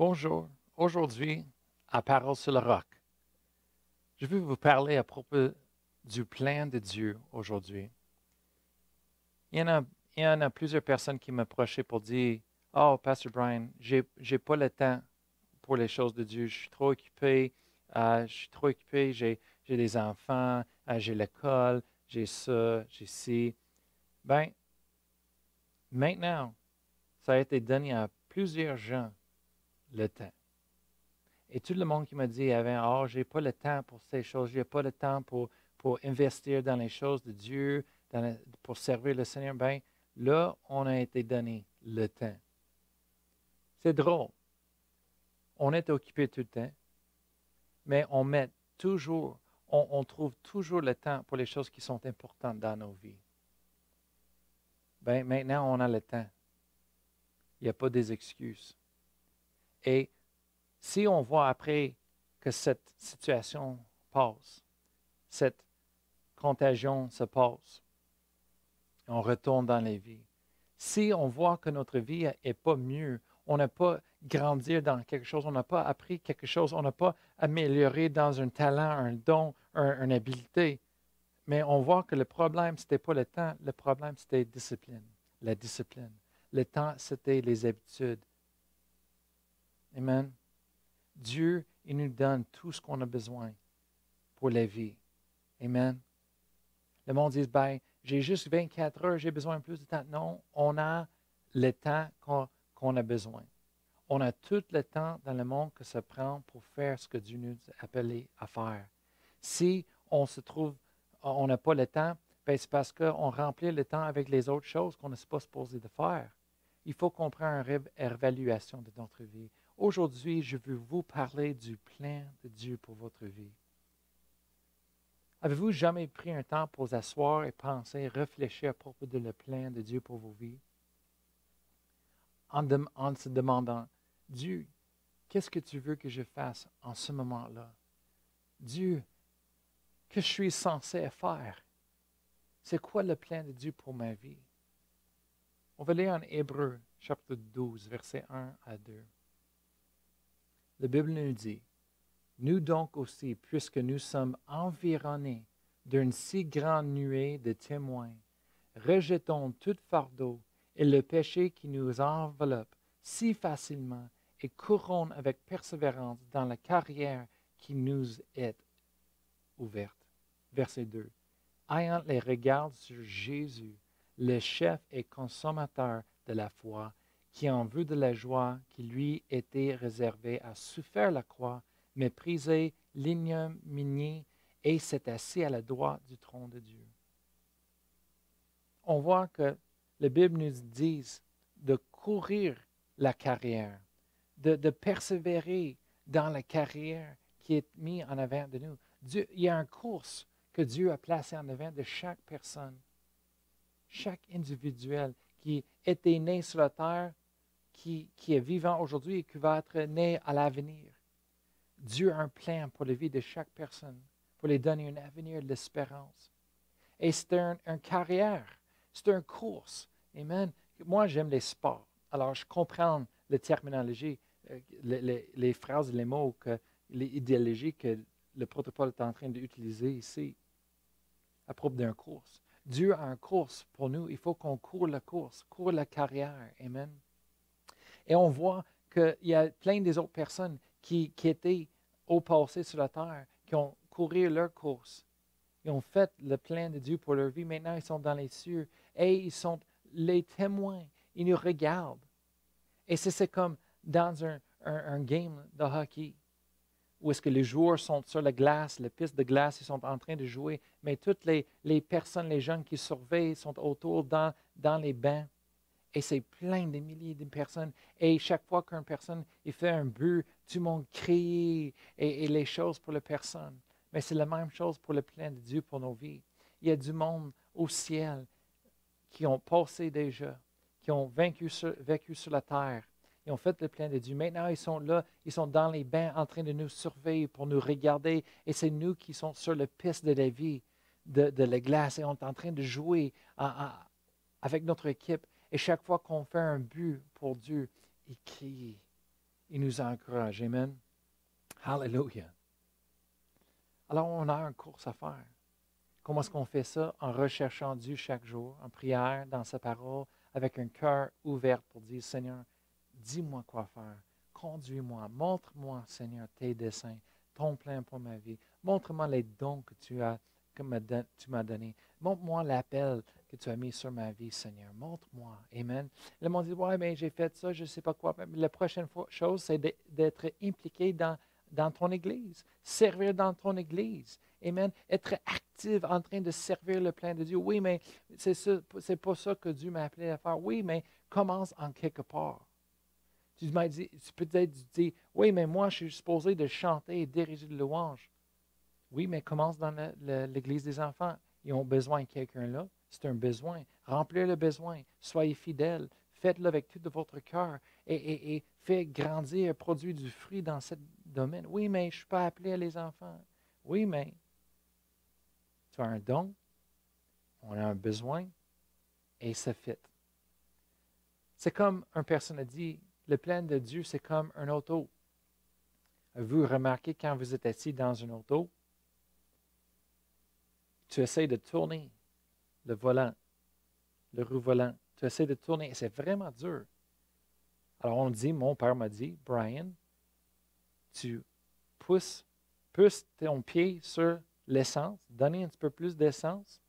Bonjour. Aujourd'hui, à Parole sur le roc, je veux vous parler à propos du plan de Dieu aujourd'hui. Il y en a, il y en a plusieurs personnes qui m'approchaient pour dire, Oh, Pasteur Brian, j'ai pas le temps pour les choses de Dieu. Je suis trop occupé, j'ai des enfants, j'ai l'école, j'ai ça, j'ai ci. Ben, maintenant, ça a été donné à plusieurs gens le temps. Et tout le monde qui m'a dit avant, oh, j'ai pas le temps pour ces choses, j'ai pas le temps pour investir dans les choses de Dieu, pour servir le Seigneur, ben là, on a été donné le temps. C'est drôle. On est occupé tout le temps, mais on trouve toujours le temps pour les choses qui sont importantes dans nos vies. Ben maintenant, on a le temps. Il n'y a pas des excuses. Et si on voit après que cette situation passe, cette contagion se passe, on retourne dans les vies. Si on voit que notre vie n'est pas mieux, on n'a pas grandi dans quelque chose, on n'a pas appris quelque chose, on n'a pas amélioré dans un talent, un don, une habileté, mais on voit que le problème, ce n'était pas le temps, le problème, c'était la discipline. Le temps, c'était les habitudes. Amen. Dieu, il nous donne tout ce qu'on a besoin pour la vie. Amen. Le monde dit, ben, j'ai juste 24 heures, j'ai besoin de plus de temps. Non, on a le temps qu'on a besoin. On a tout le temps dans le monde que ça prend pour faire ce que Dieu nous a appelé à faire. Si on se trouve, on n'a pas le temps, ben c'est parce qu'on remplit le temps avec les autres choses qu'on n'est pas supposé de faire. Il faut qu'on prenne une réévaluation de notre vie. Aujourd'hui, je veux vous parler du plan de Dieu pour votre vie. Avez-vous jamais pris un temps pour vous asseoir et penser, réfléchir à propos de le plan de Dieu pour vos vies? En se demandant, Dieu, qu'est-ce que tu veux que je fasse en ce moment-là? Dieu, que je suis censé faire? C'est quoi le plan de Dieu pour ma vie? On va lire en Hébreu, chapitre 12, versets 1 à 2. La Bible nous dit, nous donc aussi, puisque nous sommes environnés d'une si grande nuée de témoins, rejetons tout fardeau et le péché qui nous enveloppe si facilement et courons avec persévérance dans la carrière qui nous est ouverte. Verset 2. Ayant les regards sur Jésus, le chef et consommateur de la foi, qui en vue de la joie qui lui était réservée a souffert la croix, méprisé l'ignominie et s'est assis à la droite du trône de Dieu. On voit que la Bible nous dit de courir la carrière, de persévérer dans la carrière qui est mise en avant de nous. Dieu, il y a une course que Dieu a placée en avant de chaque personne, chaque individuel qui était né sur la terre, qui est vivant aujourd'hui et qui va être né à l'avenir. Dieu a un plan pour la vie de chaque personne, pour les donner un avenir de l'espérance. Et c'est une carrière, c'est une course. Amen. Moi, j'aime les sports. Alors, je comprends la terminologie, les phrases, les mots, les idéologies que le protocole est en train d'utiliser ici à propos d'une course. Dieu a une course pour nous. Il faut qu'on court la course, court la carrière. Amen. Et on voit qu'il y a plein des autres personnes qui étaient au passé sur la terre, qui ont couru leur course. Ils ont fait le plan de Dieu pour leur vie. Maintenant, ils sont dans les cieux et ils sont les témoins. Ils nous regardent. Et c'est comme dans un game de hockey où est-ce que les joueurs sont sur la glace, la piste de glace, ils sont en train de jouer, mais toutes les personnes, les jeunes qui surveillent sont autour dans les bancs. Et c'est plein de milliers de personnes. Et chaque fois qu'une personne il fait un but, tout le monde crie et les choses pour la personne. Mais c'est la même chose pour le plan de Dieu pour nos vies. Il y a du monde au ciel qui ont passé déjà, qui ont vécu sur la terre. Ils ont fait le plan de Dieu. Maintenant, ils sont là, ils sont dans les bains en train de nous surveiller, pour nous regarder. Et c'est nous qui sommes sur la piste de la vie, de la glace, et on est en train de jouer avec notre équipe. Et chaque fois qu'on fait un but pour Dieu, il crie. Il nous encourage. Amen. Hallelujah. Alors, on a une course à faire. Comment est-ce qu'on fait ça? En recherchant Dieu chaque jour, en prière, dans sa parole, avec un cœur ouvert pour dire, Seigneur, dis-moi quoi faire. Conduis-moi. Montre-moi, Seigneur, tes desseins, ton plan pour ma vie. Montre-moi les dons que tu m'as donnés. Montre-moi l'appel que tu as mis sur ma vie, Seigneur. Montre-moi. Amen. Le monde dit, ouais, mais j'ai fait ça, je ne sais pas quoi. Mais la prochaine chose, c'est d'être impliqué dans ton Église. Servir dans ton Église. Amen. Être actif en train de servir le plan de Dieu. Oui, mais c'est pas ça que Dieu m'a appelé à faire. Oui, mais commence en quelque part. Tu m'as dit, tu peux peut-être dire, oui, mais moi, je suis supposé de chanter et diriger de louange. Oui, mais commence dans l'Église des enfants. Ils ont besoin de quelqu'un là. C'est un besoin. Remplir le besoin. Soyez fidèles. Faites-le avec tout de votre cœur et faites grandir, produire du fruit dans ce domaine. Oui, mais je ne suis pas appelé à les enfants. Oui, mais tu as un don, on a un besoin et ça fit. C'est comme une personne a dit, le plan de Dieu, c'est comme un auto. Vous remarquez quand vous êtes assis dans une auto, tu essaies de tourner le volant, le roue volant. Tu essaies de tourner et c'est vraiment dur. Alors on dit, mon père m'a dit, Brian, tu pousses ton pied sur l'essence, donner un petit peu plus d'essence,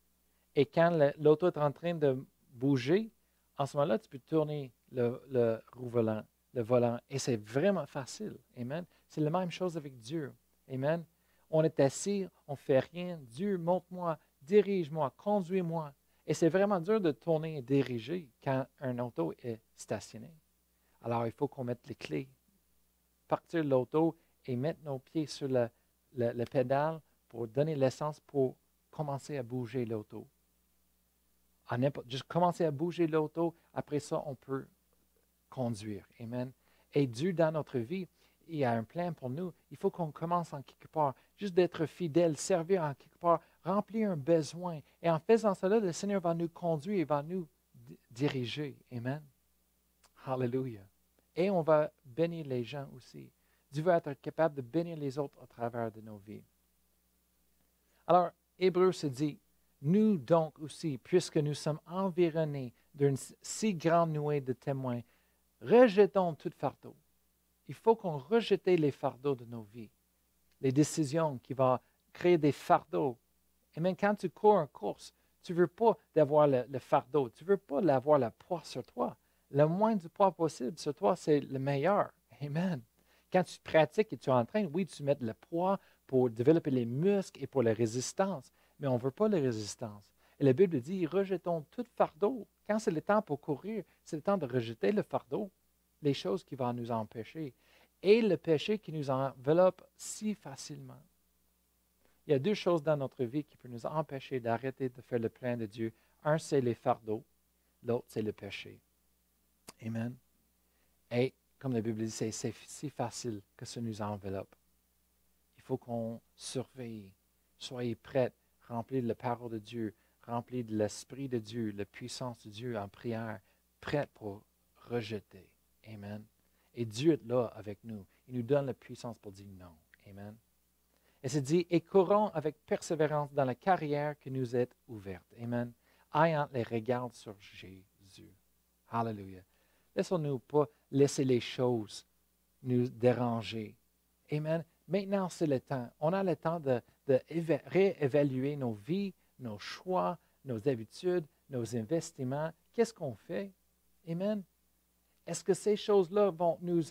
et quand l'auto est en train de bouger, en ce moment-là, tu peux tourner le roue volant, le volant, et c'est vraiment facile. Amen. C'est la même chose avec Dieu. Amen. On est assis, on ne fait rien. Dieu, montre-moi, dirige-moi, conduis-moi. Et c'est vraiment dur de tourner et diriger quand un auto est stationné. Alors, il faut qu'on mette les clés, partir de l'auto et mettre nos pieds sur le pédale pour donner l'essence pour commencer à bouger l'auto. Juste commencer à bouger l'auto, après ça, on peut conduire. Amen. Et Dieu, dans notre vie, il a un plan pour nous. Il faut qu'on commence en quelque part, juste d'être fidèle, servir en quelque part, remplir un besoin. Et en faisant cela, le Seigneur va nous conduire et va nous diriger. Amen. Hallelujah. Et on va bénir les gens aussi. Dieu veut être capable de bénir les autres à travers de nos vies. Alors, Hébreu se dit, nous donc aussi, puisque nous sommes environnés d'une si grande nuée de témoins, rejetons tout fardeau. Il faut qu'on rejette les fardeaux de nos vies, les décisions qui vont créer des fardeaux. Et même quand tu cours une course, tu ne veux pas avoir le fardeau, tu ne veux pas avoir le poids sur toi. Le moins du poids possible sur toi, c'est le meilleur. Amen. Quand tu pratiques et tu entraînes, oui, tu mets le poids pour développer les muscles et pour la résistance, mais on ne veut pas la résistance. Et la Bible dit, rejetons tout fardeau. Quand c'est le temps pour courir, c'est le temps de rejeter le fardeau, les choses qui vont nous empêcher, et le péché qui nous enveloppe si facilement. Il y a deux choses dans notre vie qui peuvent nous empêcher d'arrêter de faire le plan de Dieu. Un, c'est les fardeaux. L'autre, c'est le péché. Amen. Et comme la Bible dit, c'est si facile que ça nous enveloppe. Il faut qu'on surveille. Soyez prêts, remplis de la parole de Dieu, remplis de l'Esprit de Dieu, la puissance de Dieu en prière, prêts pour rejeter. Amen. Et Dieu est là avec nous. Il nous donne la puissance pour dire non. Amen. Et c'est dit, et courons avec persévérance dans la carrière qui nous est ouverte. Amen. Ayant les regards sur Jésus. Hallelujah. Laissons-nous pas laisser les choses nous déranger. Amen. Maintenant, c'est le temps. On a le temps de réévaluer nos vies, nos choix, nos habitudes, nos investissements. Qu'est-ce qu'on fait? Amen. Est-ce que ces choses-là vont nous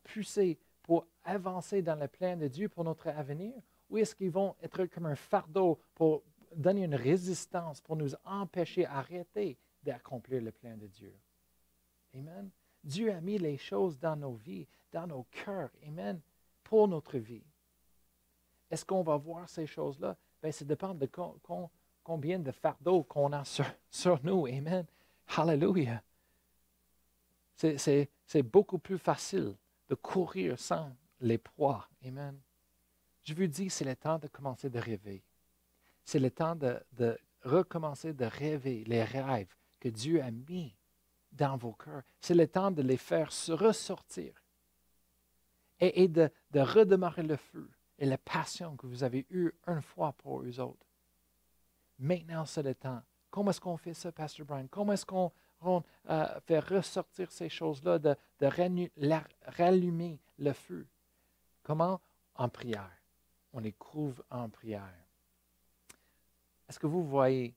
pousser pour avancer dans le plan de Dieu pour notre avenir? Ou est-ce qu'ils vont être comme un fardeau pour donner une résistance, pour nous empêcher d'arrêter d'accomplir le plan de Dieu? Amen. Dieu a mis les choses dans nos vies, dans nos cœurs. Amen. Pour notre vie. Est-ce qu'on va voir ces choses-là? Bien, ça dépend de combien de fardeaux qu'on a sur nous. Amen. Hallelujah. C'est beaucoup plus facile de courir sans les poids. Amen. Je vous dis, c'est le temps de commencer de rêver. C'est le temps de recommencer de rêver les rêves que Dieu a mis dans vos cœurs. C'est le temps de les faire ressortir. et de redémarrer le feu et la passion que vous avez eue une fois pour eux autres. Maintenant, c'est le temps. Comment est-ce qu'on fait ça, Pasteur Brian? Comment est-ce qu'on fait ressortir ces choses-là, de rallumer le feu? Comment? En prière. On éprouve en prière. Est-ce que vous voyez,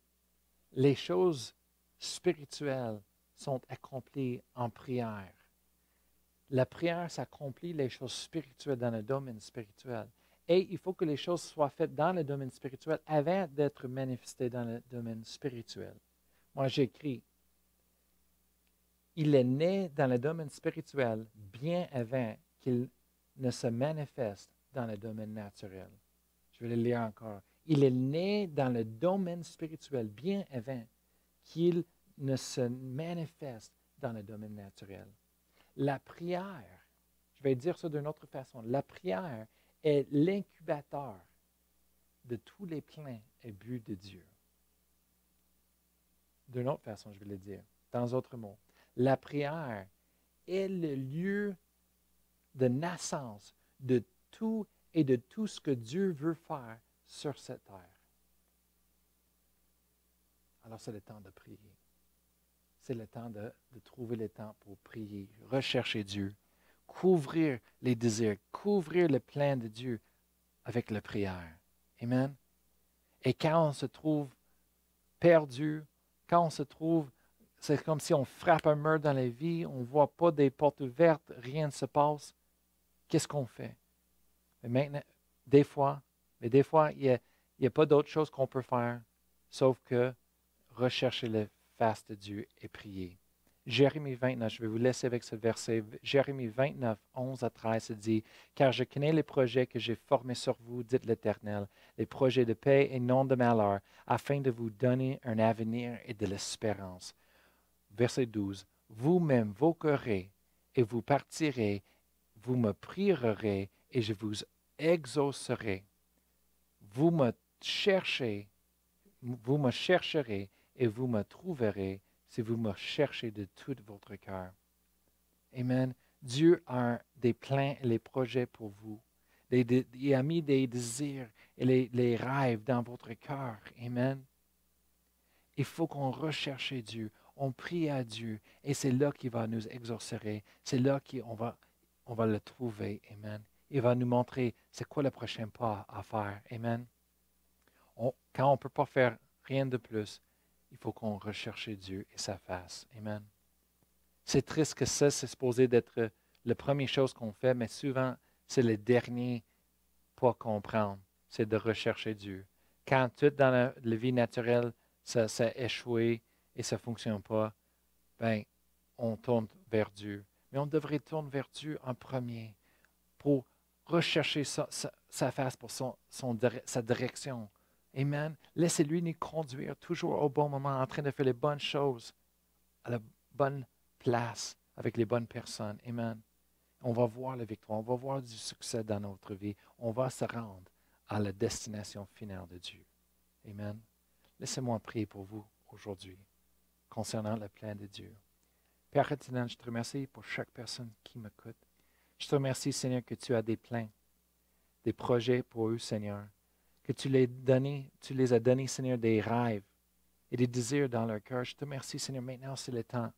les choses spirituelles sont accomplies en prière. La prière s'accomplit les choses spirituelles dans le domaine spirituel. Et il faut que les choses soient faites dans le domaine spirituel avant d'être manifestées dans le domaine spirituel. Moi, j'écris, il est né dans le domaine spirituel bien avant qu'il ne se manifeste dans le domaine naturel. Je vais le lire encore. Il est né dans le domaine spirituel bien avant qu'il ne se manifeste dans le domaine naturel. La prière, je vais dire ça d'une autre façon, la prière est l'incubateur de tous les plans et buts de Dieu. D'une autre façon, je vais le dire, dans d'autres mots. La prière est le lieu de naissance de tout et de tout ce que Dieu veut faire sur cette terre. Alors, c'est le temps de prier. C'est le temps de trouver le temps pour prier, rechercher Dieu, couvrir les désirs, couvrir le plan de Dieu avec la prière. Amen. Et quand on se trouve perdu, quand on se trouve, c'est comme si on frappe un mur dans la vie, on ne voit pas des portes ouvertes, rien ne se passe, qu'est-ce qu'on fait? Mais maintenant, des fois, il n'y a pas d'autre chose qu'on peut faire, sauf que rechercher le face de Dieu et prier. Jérémie 29, je vais vous laisser avec ce verset. Jérémie 29, 11 à 13 se dit, « Car je connais les projets que j'ai formés sur vous, dit l'Éternel, les projets de paix et non de malheur, afin de vous donner un avenir et de l'espérance. » Verset 12, « Vous m'invoquerez et vous partirez, vous me prierez et je vous exaucerai. Vous me chercherez et vous me trouverez si vous me cherchez de tout votre cœur. » Amen. Dieu a des plans et des projets pour vous. Il a mis des désirs et les rêves dans votre cœur. Amen. Il faut qu'on recherche Dieu. On prie à Dieu et c'est là qu'il va nous exaucer. C'est là qu'on va le trouver. Amen. Il va nous montrer c'est quoi le prochain pas à faire. Amen. Quand on ne peut pas faire rien de plus, il faut qu'on recherche Dieu et sa face. Amen. C'est triste que ça, c'est supposé d'être la première chose qu'on fait, mais souvent, c'est le dernier pas qu'on prend. C'est de rechercher Dieu. Quand tout dans la vie naturelle, ça a échoué et ça ne fonctionne pas, ben, on tourne vers Dieu. Mais on devrait tourner vers Dieu en premier pour rechercher sa face, pour sa direction. Amen. Laissez-lui nous conduire toujours au bon moment, en train de faire les bonnes choses, à la bonne place, avec les bonnes personnes. Amen. On va voir la victoire, on va voir du succès dans notre vie. On va se rendre à la destination finale de Dieu. Amen. Laissez-moi prier pour vous aujourd'hui, concernant le plan de Dieu. Père éternel, je te remercie pour chaque personne qui m'écoute. Je te remercie, Seigneur, que tu as des plans, des projets pour eux, Seigneur. Que tu les as donnés, Seigneur, des rêves et des désirs dans leur cœur. Je te remercie, Seigneur. Maintenant, c'est le temps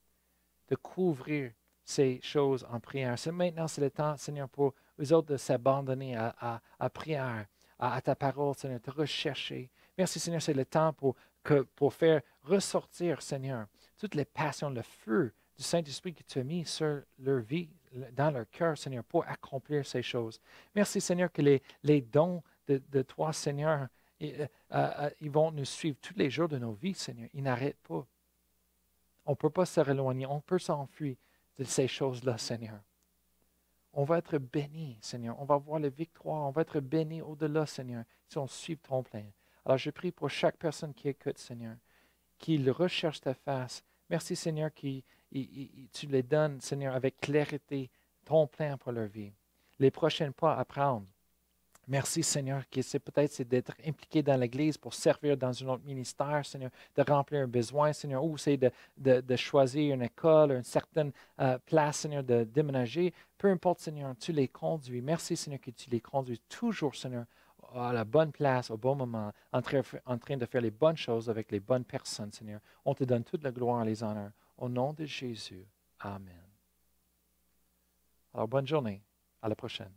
de couvrir ces choses en prière. Maintenant, c'est le temps, Seigneur, pour eux autres de s'abandonner à prière, à ta parole, Seigneur, de rechercher. Merci, Seigneur, c'est le temps pour faire ressortir, Seigneur, toutes les passions, le feu du Saint-Esprit que tu as mis sur leur vie, dans leur cœur, Seigneur, pour accomplir ces choses. Merci, Seigneur, que les dons de toi, Seigneur, ils vont nous suivre tous les jours de nos vies, Seigneur. Ils n'arrêtent pas. On ne peut pas se éloigner, on peut s'enfuir de ces choses-là, Seigneur. On va être bénis, Seigneur. On va voir la victoire. On va être bénis au-delà, Seigneur, si on suit ton plan. Alors, je prie pour chaque personne qui écoute, Seigneur, qu'il recherche ta face. Merci, Seigneur, que tu les donnes, Seigneur, avec clarité, ton plan pour leur vie. Les prochains pas à prendre. Merci, Seigneur, que c'est d'être impliqué dans l'Église pour servir dans un autre ministère, Seigneur, de remplir un besoin, Seigneur, ou c'est de choisir une école, une certaine place, Seigneur, de déménager. Peu importe, Seigneur, tu les conduis. Merci, Seigneur, que tu les conduis toujours, Seigneur, à la bonne place, au bon moment, en train de faire les bonnes choses avec les bonnes personnes, Seigneur. On te donne toute la gloire et les honneurs. Au nom de Jésus. Amen. Alors, bonne journée. À la prochaine.